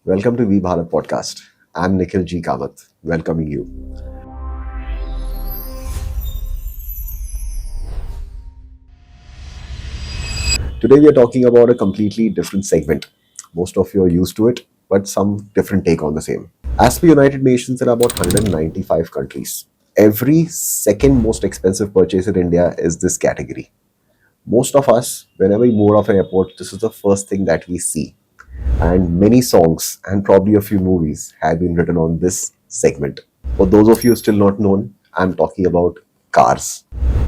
Welcome to V Bharat podcast. I'm Nikhil G. Kamath, welcoming you. Today we are talking about a completely different segment. Most of you are used to it, but some different take on the same. As per United Nations, there are about 195 countries. Every second most expensive purchase in India is this category. Most of us, whenever we move off an airport, this is the first thing that we see. And many songs and probably a few movies have been written on this segment. For those of you still not known, I'm talking about cars.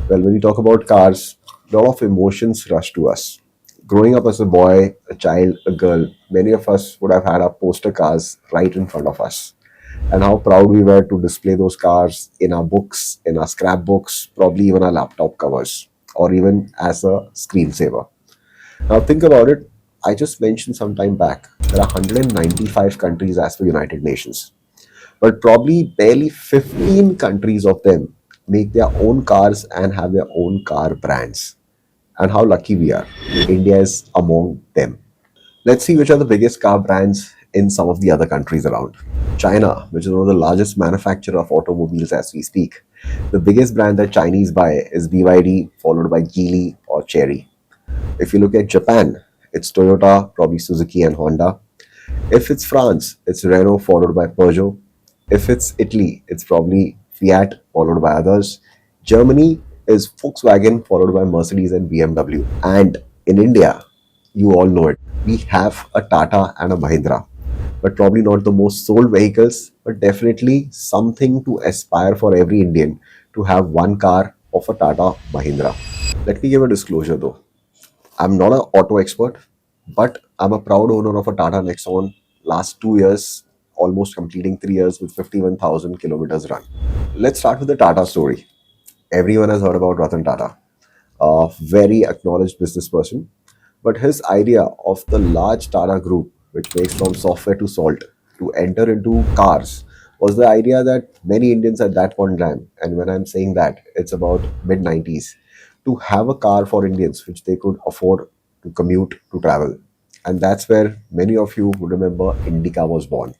Well, when we talk about cars, a lot of emotions rush to us. Growing up as a boy, a child, a girl, many of us would have had our poster cars right in front of us. And how proud we were to display those cars in our books, in our scrapbooks, probably even our laptop covers, or even as a screensaver. Now think about it. I just mentioned some time back, there are 195 countries as per United Nations. But probably barely 15 countries of them make their own cars and have their own car brands. And how lucky we are. India is among them. Let's see which are the biggest car brands in some of the other countries around. China, which is one of the largest manufacturer of automobiles as we speak. The biggest brand that Chinese buy is BYD, followed by Geely or Chery. If you look at Japan, it's Toyota, probably Suzuki and Honda. If it's France, it's Renault followed by Peugeot. If it's Italy, it's probably Fiat followed by others. Germany is Volkswagen followed by Mercedes and BMW. And in India, you all know it, we have a Tata and a Mahindra. But probably not the most sold vehicles, but definitely something to aspire for every Indian to have one car of a Tata Mahindra. Let me give a disclosure though. I'm not an auto expert, but I'm a proud owner of a Tata Nexon last 2 years, almost completing 3 years with 51,000 kilometers run. Let's start with the Tata story. Everyone has heard about Ratan Tata, a very acknowledged business person, but his idea of the large Tata group, which makes from software to salt, to enter into cars was the idea that many Indians at that point in time, and when I'm saying that, it's about mid 90s, to have a car for Indians which they could afford to commute, to travel. And that's where many of you would remember Indica was born.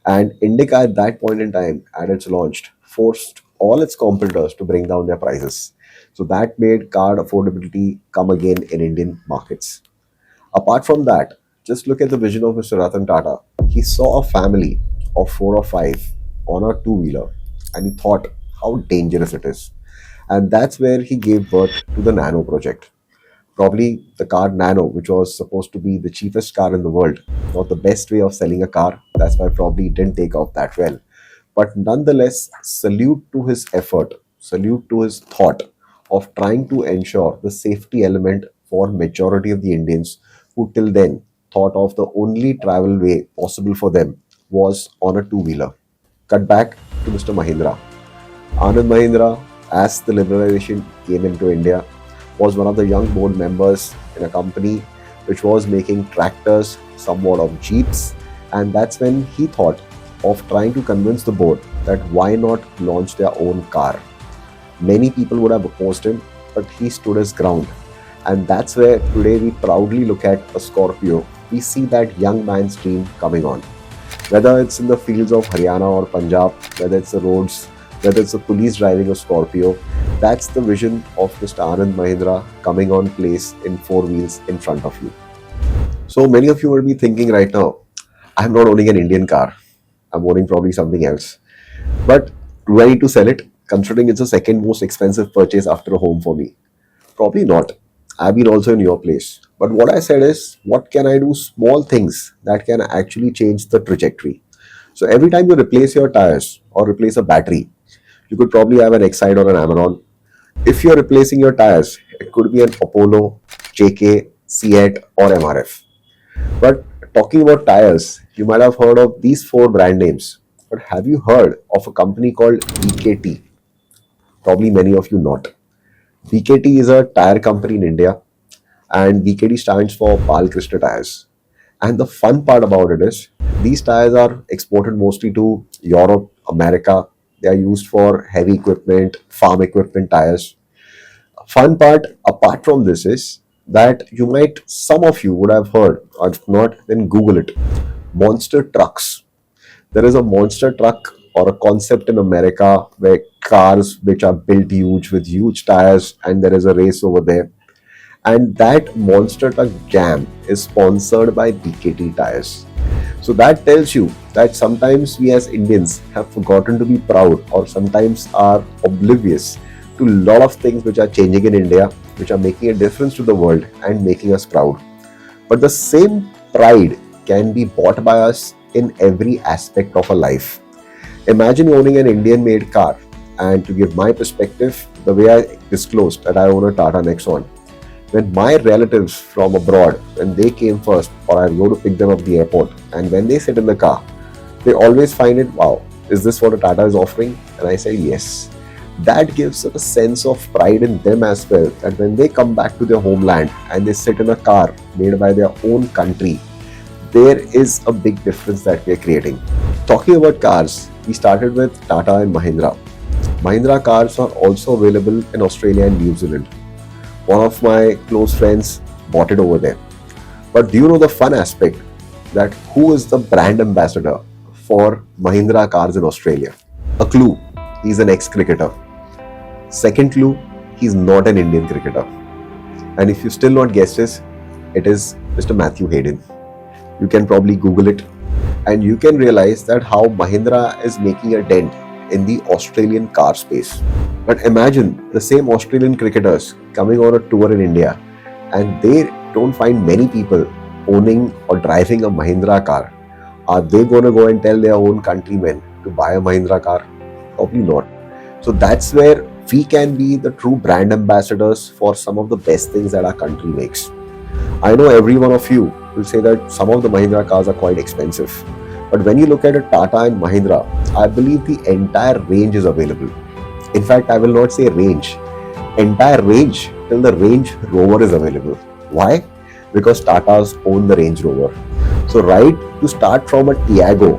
And Indica at that point in time, at its launch, forced all its competitors to bring down their prices. So that made car affordability come again in Indian markets. Apart from that, just look at the vision of Mr. Ratan Tata. He saw a family of four or five on a two-wheeler and he thought how dangerous it is. And that's where he gave birth to the Nano project. Probably the car Nano, which was supposed to be the cheapest car in the world, not the best way of selling a car. That's why probably it didn't take off that well. But nonetheless, salute to his effort, salute to his thought of trying to ensure the safety element for majority of the Indians who till then thought of the only travel way possible for them was on a two-wheeler. Cut back to Mr. Mahindra. Anand Mahindra, as the liberalization came into India, was one of the young board members in a company which was making tractors, somewhat of jeeps, and that's when he thought of trying to convince the board that why not launch their own car. Many people would have opposed him, but he stood his ground. And that's where today we proudly look at a Scorpio. We see that young man's dream coming on. Whether it's in the fields of Haryana or Punjab, whether it's the roads, whether it's the police driving a Scorpio, that's the vision of Mr. Anand Mahindra coming on place in four wheels in front of you. So many of you will be thinking right now, I'm not owning an Indian car. I'm owning probably something else. But do I need to sell it, considering it's the second most expensive purchase after a home for me? Probably not. I've been also in your place. But what I said is, what can I do small things that can actually change the trajectory? So every time you replace your tires or replace a battery, you could probably have an Excite or an Amaron. If you're replacing your tires, it could be an Apollo, JK, Seat or MRF. But talking about tires, you might have heard of these four brand names. But have you heard of a company called BKT? Probably many of you not. BKT is a tire company in India and BKT stands for Balkrishna Tires. And the fun part about it is these tires are exported mostly to Europe, America. They are used for heavy equipment, farm equipment tires. Fun part apart from this is that some of you would have heard, or if not, then Google it. Monster trucks. There is a monster truck or a concept in America where cars which are built huge with huge tires and there is a race over there. And that monster truck jam is sponsored by BKT Tyres. So that tells you that sometimes we as Indians have forgotten to be proud or sometimes are oblivious to a lot of things which are changing in India, which are making a difference to the world and making us proud. But the same pride can be bought by us in every aspect of our life. Imagine owning an Indian made car, and to give my perspective, the way I disclosed that I own a Tata Nexon. When my relatives from abroad, when they came first, or I go to pick them up at the airport, and when they sit in the car, they always find it, wow, is this what a Tata is offering? And I say yes. That gives a sense of pride in them as well, that when they come back to their homeland and they sit in a car made by their own country, there is a big difference that we are creating. Talking about cars, we started with Tata and Mahindra. Mahindra cars are also available in Australia and New Zealand. One of my close friends bought it over there. But do you know the fun aspect that who is the brand ambassador for Mahindra cars in Australia? A clue, he's an ex-cricketer. Second clue, he's not an Indian cricketer. And if you still not guessed this, it is Mr. Matthew Hayden. You can probably Google it and you can realize that how Mahindra is making a dent in the Australian car space. But imagine the same Australian cricketers coming on a tour in India and they don't find many people owning or driving a Mahindra car. Are they going to go and tell their own countrymen to buy a Mahindra car? Probably not. So that's where we can be the true brand ambassadors for some of the best things that our country makes. I know every one of you will say that some of the Mahindra cars are quite expensive. But when you look at a Tata and Mahindra, I believe the entire range is available. In fact, I will not say range. Entire range till the Range Rover is available. Why? Because Tatas own the Range Rover. So right to start from a Tiago,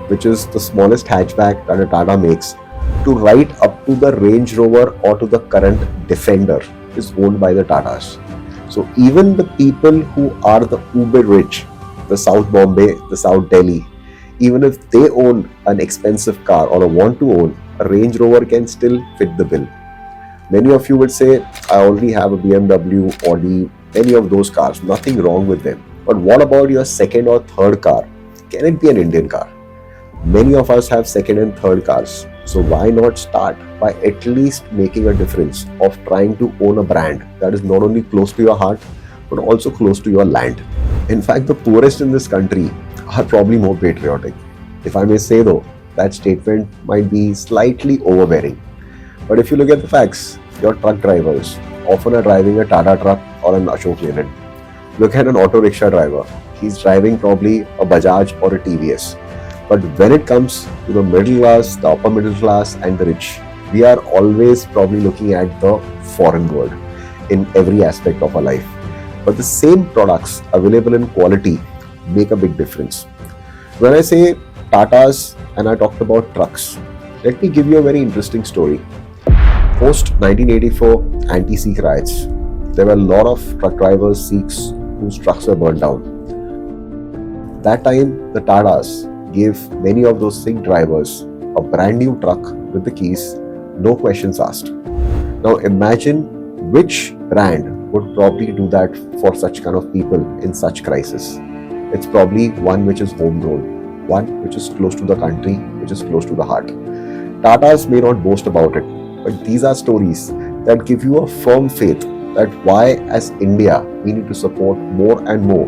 which is the smallest hatchback that a Tata makes, to right up to the Range Rover or to the current Defender is owned by the Tatas. So even the people who are the uber rich, the South Bombay, the South Delhi, even if they own an expensive car or want to own, a Range Rover can still fit the bill. Many of you would say, I already have a BMW, Audi, any of those cars, nothing wrong with them. But what about your second or third car? Can it be an Indian car? Many of us have second and third cars. So why not start by at least making a difference of trying to own a brand that is not only close to your heart, but also close to your land. In fact, the poorest in this country are probably more patriotic. If I may say though, that statement might be slightly overbearing. But if you look at the facts, your truck drivers often are driving a Tata truck or an Ashok Leyland. Look at an auto rickshaw driver. He's driving probably a Bajaj or a TVS. But when it comes to the middle class, the upper middle class and the rich, we are always probably looking at the foreign world in every aspect of our life. But the same products available in quality make a big difference. When I say Tatas and I talked about trucks, let me give you a very interesting story. Post 1984 anti-Sikh riots, there were a lot of truck drivers, Sikhs, whose trucks were burned down. That time, the Tatas gave many of those Sikh drivers a brand new truck with the keys, no questions asked. Now imagine which brand would probably do that for such kind of people in such crisis. It's probably one which is homegrown, one which is close to the country, which is close to the heart. Tatas may not boast about it, but these are stories that give you a firm faith that why as India we need to support more and more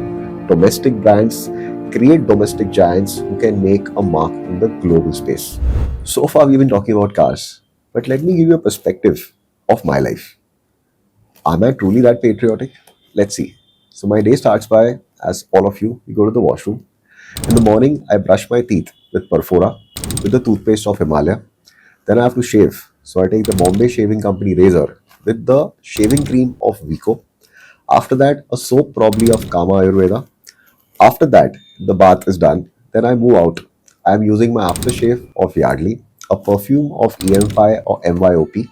domestic brands, create domestic giants who can make a mark in the global space. So far we've been talking about cars, but let me give you a perspective of my life. Am I truly that patriotic? Let's see. So my day starts by, as all of you, we go to the washroom. In the morning, I brush my teeth with Perfora, with the toothpaste of Himalaya. Then I have to shave. So I take the Bombay Shaving Company razor with the shaving cream of Vico. After that, a soap probably of Kama Ayurveda. After that, the bath is done. Then I move out. I am using my aftershave of Yardley, a perfume of EM5 or MYOP.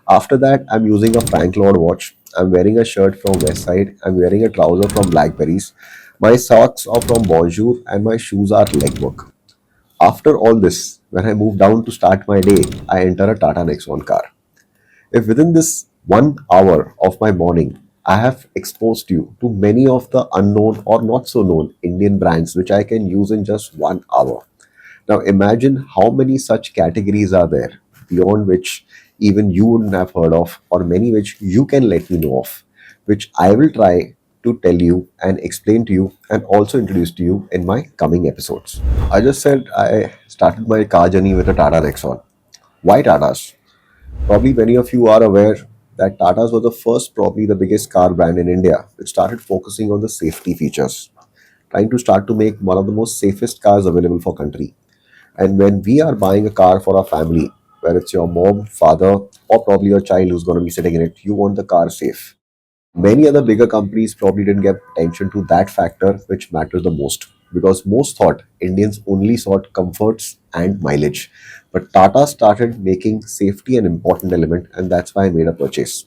After that, I'm using a Frank Lord watch. I'm wearing a shirt from Westside. I'm wearing a trouser from Blackberries. My socks are from Bonjour and my shoes are legwork. After all this, when I move down to start my day, I enter a Tata Nexon car. If within this 1 hour of my morning, I have exposed you to many of the unknown or not so known Indian brands which I can use in just 1 hour. Now imagine how many such categories are there beyond which even you wouldn't have heard of, or many which you can let me know of, which I will try to tell you and explain to you and also introduce to you in my coming episodes. I just said I started my car journey with a Tata Nexon. Why Tatas? Probably many of you are aware that Tatas was the first, probably the biggest car brand in India, which started focusing on the safety features, trying to start to make one of the most safest cars available for country. And when we are buying a car for our family, where it's your mom, father, or probably your child who's going to be sitting in it, you want the car safe. Many other bigger companies probably didn't give attention to that factor, which matters the most. Because most thought Indians only sought comforts and mileage. But Tata started making safety an important element, and that's why I made a purchase.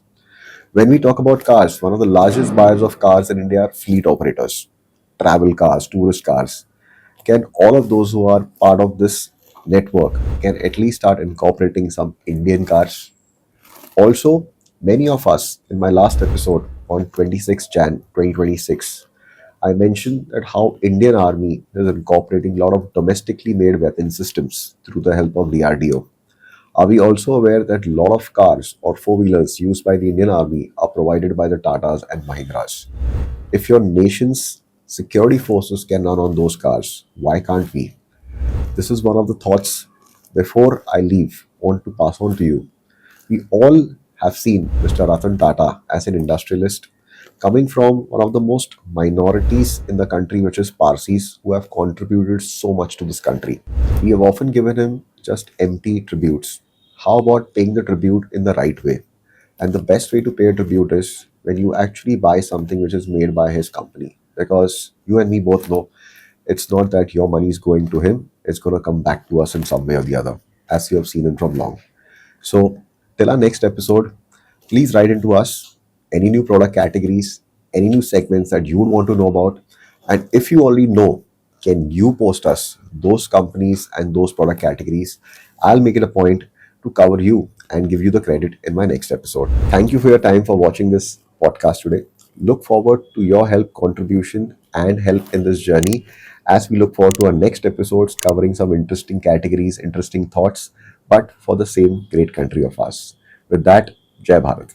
When we talk about cars, one of the largest buyers of cars in India are fleet operators, travel cars, tourist cars. Can all of those who are part of this network can at least start incorporating some Indian cars? Also, many of us in my last episode on 26 Jan 2026, I mentioned that how Indian Army is incorporating a lot of domestically made weapon systems through the help of DRDO. Are we also aware that a lot of cars or four-wheelers used by the Indian Army are provided by the Tatas and Mahindras? If your nation's security forces can run on those cars, why can't we? This is one of the thoughts before I leave, I want to pass on to you. We all have seen Mr. Ratan Tata as an industrialist coming from one of the most minorities in the country, which is Parsis, who have contributed so much to this country. We have often given him just empty tributes. How about paying the tribute in the right way? And the best way to pay a tribute is when you actually buy something which is made by his company. Because you and me both know it's not that your money is going to him, it's going to come back to us in some way or the other, as you have seen him from long. So, till our next episode, please write into us any new product categories, any new segments that you would want to know about. And if you already know, can you post us those companies and those product categories? I'll make it a point to cover you and give you the credit in my next episode. Thank you for your time for watching this podcast today. Look forward to your help, contribution, and help in this journey as we look forward to our next episodes covering some interesting categories, interesting thoughts, but for the same great country of ours. With that, Jai Bharat.